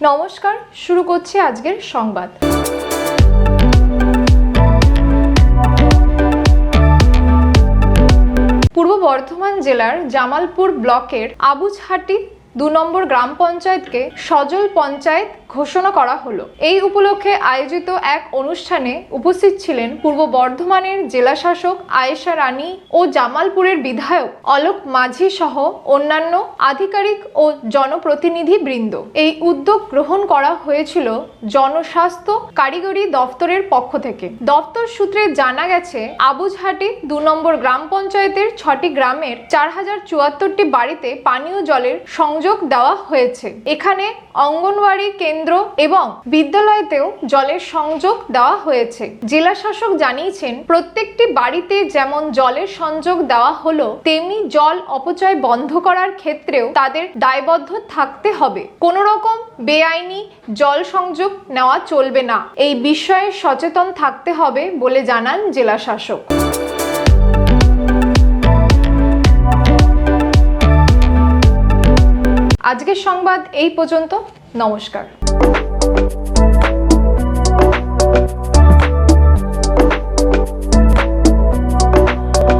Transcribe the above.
নমস্কার, শুরু করছি আজকের সংবাদ। পূর্ব বর্ধমান জেলার জামালপুর ব্লকের আবুঝহাটি 2 নম্বর গ্রাম পঞ্চায়েতকে সজল পঞ্চায়েত ঘোষণা করা হলো। এই উপলক্ষে আয়োজিত এক অনুষ্ঠানে উপস্থিত ছিলেন পূর্ব বর্ধমানের জেলা শাসক আয়েশা রানী ও জামালপুরের বিধায়ক অলোক মাঝি সহ অন্যান্য আধিকারিক ও জনপ্রতিনিধি বৃন্দ। এই উদ্যোগ গ্রহণ করা হয়েছিল জনস্বাস্থ্য কারিগরি দপ্তরের পক্ষ থেকে। দপ্তর সূত্রে জানা গেছে, আবুঝহাটি 2 নম্বর গ্রাম পঞ্চায়েতের 6টি গ্রামের 4074টি বাড়িতে পানীয় জলের সংযোগ দেওয়া হয়েছে। এখানে অঙ্গনওয়াড়ি কেন্দ্র এবং বিদ্যালয়তেও জলের সংযোগ দেওয়া হয়েছে। জেলা শাসক জানিয়েছেন, প্রত্যেকটি বাড়িতে যেমন জলের সংযোগ দেওয়া হলো, তেমনি জল অপচয় বন্ধ করার ক্ষেত্রেও তাদের দায়বদ্ধ থাকতে হবে। কোনো রকম বেআইনি জল সংযোগ নেওয়া চলবে না, এই বিষয়ে সচেতন থাকতে হবে বলে জানান জেলা শাসক। আজকের সংবাদ এই পর্যন্ত। নমস্কার।